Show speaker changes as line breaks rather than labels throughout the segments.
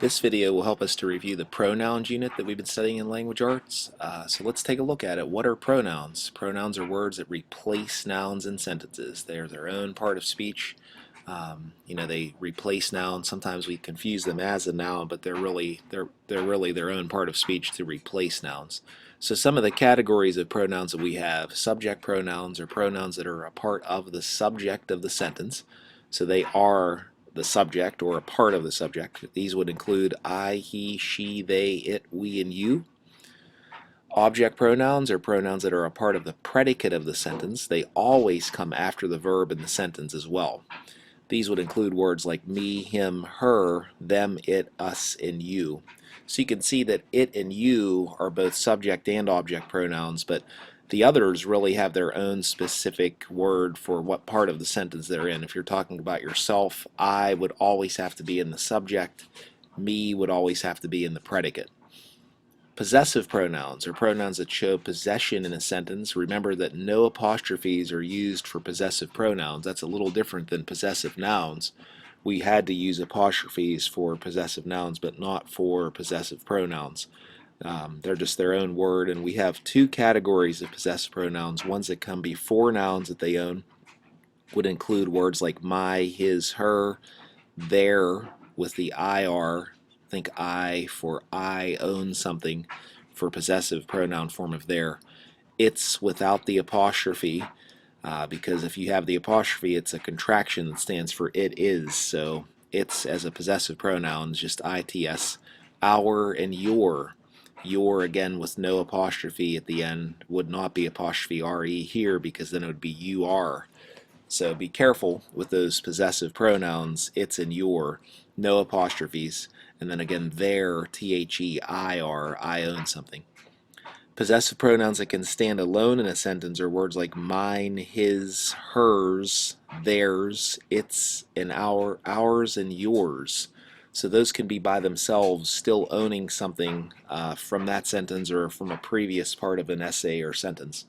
This video will help us to review the pronouns unit that we've been studying in language arts. So let's take a look at it. What are pronouns? Pronouns are words that replace nouns in sentences. They're their own part of speech. They replace nouns. Sometimes we confuse them as a noun, but they're really their own part of speech to replace nouns. So some of the categories of pronouns that we have: subject pronouns are pronouns that are a part of the subject of the sentence. So they are the subject or a part of the subject. These would include I, he, she, they, it, we, and you. Object pronouns are pronouns that are a part of the predicate of the sentence. They always come after the verb in the sentence as well. These would include words like me, him, her, them, it, us, and you. So you can see that it and you are both subject and object pronouns, but the others really have their own specific word for what part of the sentence they're in. If you're talking about yourself, I would always have to be in the subject. Me would always have to be in the predicate. Possessive pronouns are pronouns that show possession in a sentence. Remember that no apostrophes are used for possessive pronouns. That's a little different than possessive nouns. We had to use apostrophes for possessive nouns, but not for possessive pronouns. They're just their own word, and we have two categories of possessive pronouns. Ones that come before nouns that they own would include words like my, his, her, their with the IR. Think I for I own something for possessive pronoun form of their. It's without the apostrophe, because if you have the apostrophe, it's a contraction that stands for it is. So it's as a possessive pronoun is just ITS. Our and your. Your, again, with no apostrophe at the end, would not be apostrophe RE here, because then it would be you are. So be careful with those possessive pronouns, it's and your, no apostrophes, and then again their, THEIR, I own something. Possessive pronouns that can stand alone in a sentence are words like mine, his, hers, theirs, its, and ours, and yours. So those can be by themselves still owning something from that sentence or from a previous part of an essay or sentence.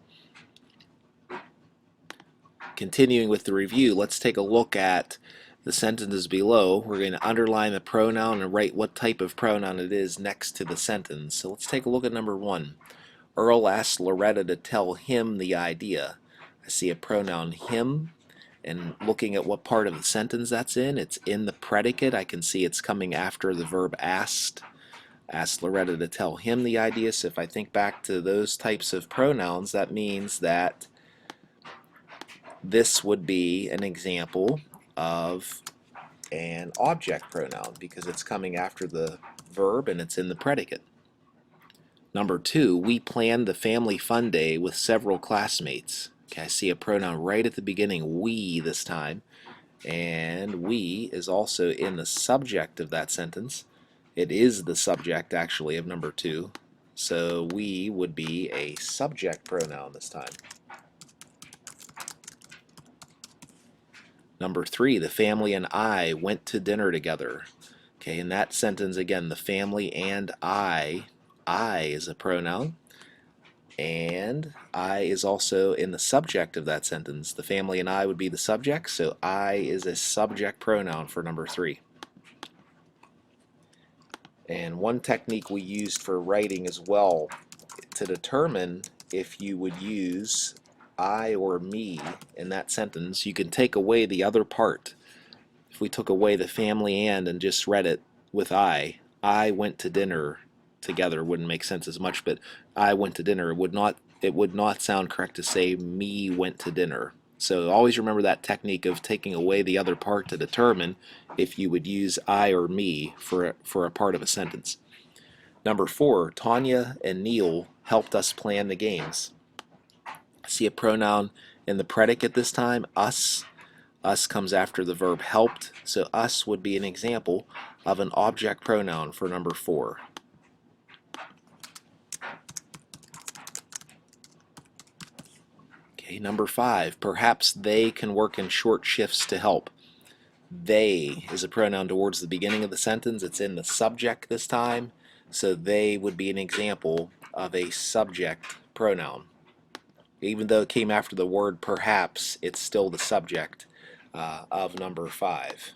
Continuing with the review, let's take a look at the sentences below. We're going to underline the pronoun and write what type of pronoun it is next to the sentence. So let's take a look at number 1. Earl asked Loretta to tell him the idea. I see a pronoun him, and looking at what part of the sentence that's in, it's in the predicate. I can see it's coming after the verb asked. Asked Loretta to tell him the idea. So if I think back to those types of pronouns, that means that this would be an example of an object pronoun because it's coming after the verb and it's in the predicate. Number 2, we planned the family fun day with several classmates. Okay, I see a pronoun right at the beginning, we this time, and we is also in the subject of that sentence. It is the subject actually of number 2, so we would be a subject pronoun this time. Number 3, the family and I went to dinner together. Okay, in that sentence again, the family and I is a pronoun, and I is also in the subject of that sentence. The family and I would be the subject, so I is a subject pronoun for number 3. And one technique we used for writing as well to determine if you would use I or me in that sentence, you can take away the other part. If we took away the family and just read it with I went to dinner together wouldn't make sense as much, but I went to dinner, it would not sound correct to say me went to dinner. So always remember that technique of taking away the other part to determine if you would use I or me for a part of a sentence. Number 4, Tanya and Neil helped us plan the games. See a pronoun in the predicate this time, us. Us comes after the verb helped, so us would be an example of an object pronoun for number 4. Okay, number 5, perhaps they can work in short shifts to help. They is a pronoun towards the beginning of the sentence. It's in the subject this time, so they would be an example of a subject pronoun. Even though it came after the word perhaps, it's still the subject of number 5.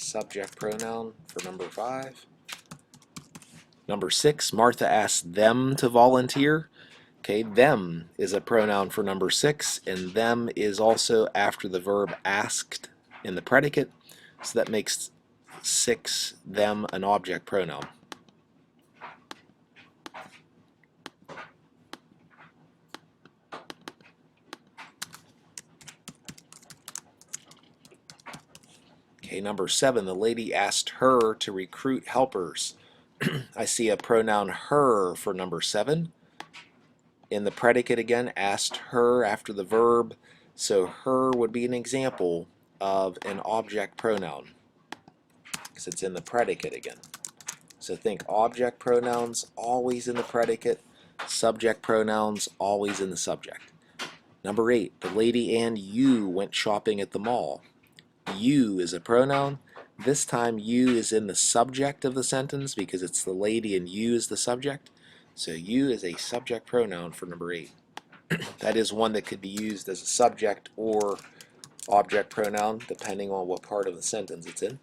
subject pronoun for number 5. Number 6, Martha asked them to volunteer. Okay, them is a pronoun for number 6, and them is also after the verb asked in the predicate, so that makes 6, them, an object pronoun. Okay, number 7, the lady asked her to recruit helpers. I see a pronoun her for number 7. In the predicate again, asked her after the verb, so her would be an example of an object pronoun because it's in the predicate again. So think object pronouns always in the predicate, subject pronouns always in the subject. Number 8, the lady and you went shopping at the mall. You is a pronoun. This time you is in the subject of the sentence because it's the lady and you is the subject. So you is a subject pronoun for number 8. That is one that could be used as a subject or object pronoun depending on what part of the sentence it's in.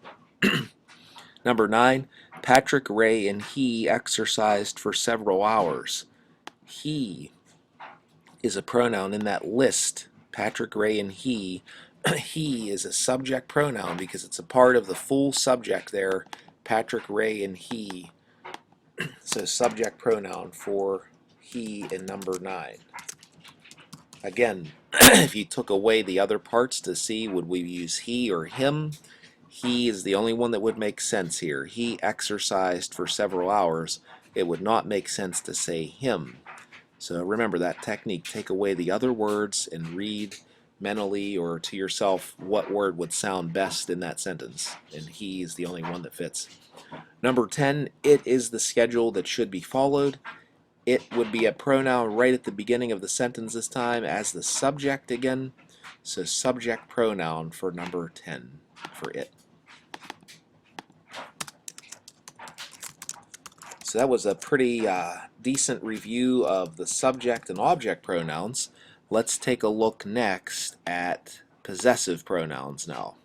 Number 9, Patrick, Ray, and he exercised for several hours. He is a pronoun in that list. Patrick, Ray, and he. He is a subject pronoun because it's a part of the full subject there. Patrick, Ray, and he. So subject pronoun for he in number 9. Again, if you took away the other parts to see would we use he or him, he is the only one that would make sense here. He exercised for several hours. It would not make sense to say him. So remember that technique. Take away the other words and read mentally or to yourself what word would sound best in that sentence. And he is the only one that fits. Number 10, it is the schedule that should be followed. It would be a pronoun right at the beginning of the sentence this time as the subject again. So subject pronoun for number 10 for it. So that was a pretty decent review of the subject and object pronouns. Let's take a look next at possessive pronouns now.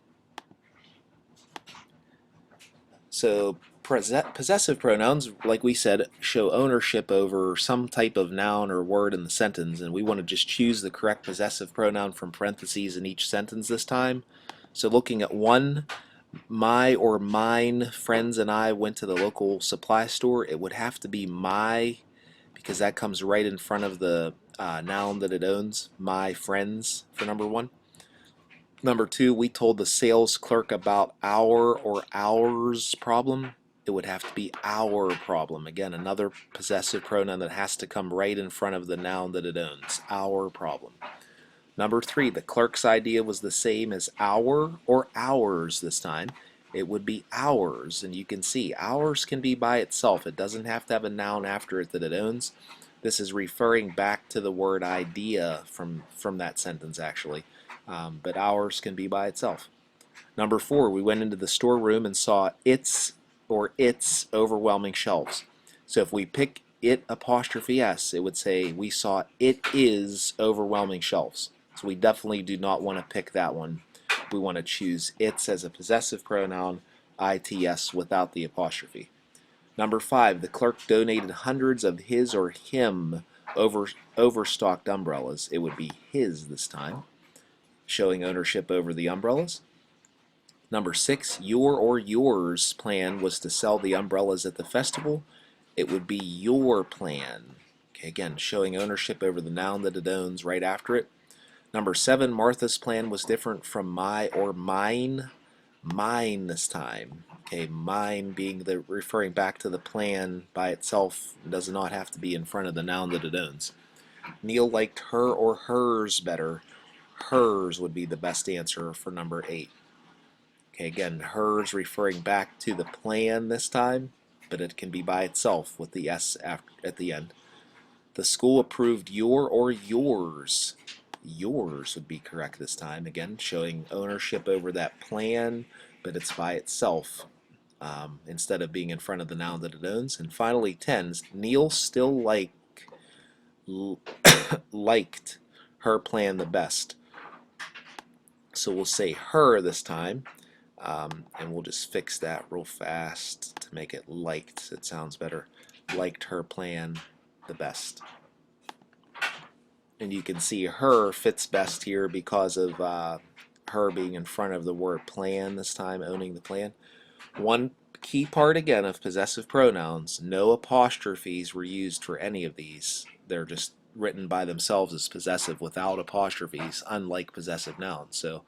So possessive pronouns, like we said, show ownership over some type of noun or word in the sentence, and we want to just choose the correct possessive pronoun from parentheses in each sentence this time. So looking at 1, my or mine friends and I went to the local supply store. It would have to be my because that comes right in front of the noun that it owns, my friends for number 1. Number 2, we told the sales clerk about our or ours problem. It would have to be our problem. Again, another possessive pronoun that has to come right in front of the noun that it owns, our problem. Number 3, the clerk's idea was the same as our or ours this time. It would be ours, and you can see ours can be by itself. It doesn't have to have a noun after it that it owns. This is referring back to the word idea from that sentence actually, but ours can be by itself. Number 4, we went into the storeroom and saw its overwhelming shelves. So if we pick it apostrophe s, it would say we saw it is overwhelming shelves. So we definitely do not want to pick that one. We want to choose its as a possessive pronoun, its without the apostrophe. Number 5, the clerk donated hundreds of his or him overstocked umbrellas. It would be his this time, showing ownership over the umbrellas. Number 6, your or yours plan was to sell the umbrellas at the festival. It would be your plan. Okay, again, showing ownership over the noun that it owns right after it. Number 7, Martha's plan was different from my or mine. Mine this time. Okay, mine being the referring back to the plan by itself, does not have to be in front of the noun that it owns. Neil liked her or hers better. Hers would be the best answer for number 8. Okay, again, hers referring back to the plan this time, but it can be by itself with the s at the end. The school approved your or yours. Yours would be correct this time, again showing ownership over that plan, but it's by itself instead of being in front of the noun that it owns. And finally 10, Neil still liked her plan the best. So we'll say her this time. And we'll just fix that real fast to make it liked. It sounds better. Liked her plan the best. And you can see her fits best here because of her being in front of the word plan this time, owning the plan. One key part again of possessive pronouns, no apostrophes were used for any of these. They're just written by themselves as possessive without apostrophes, unlike possessive nouns. So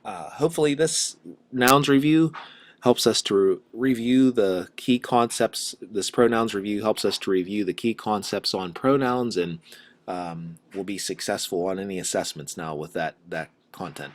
hopefully this nouns review helps us to review the key concepts. This pronouns review helps us to review the key concepts on pronouns, and we'll be successful on any assessments now with that content.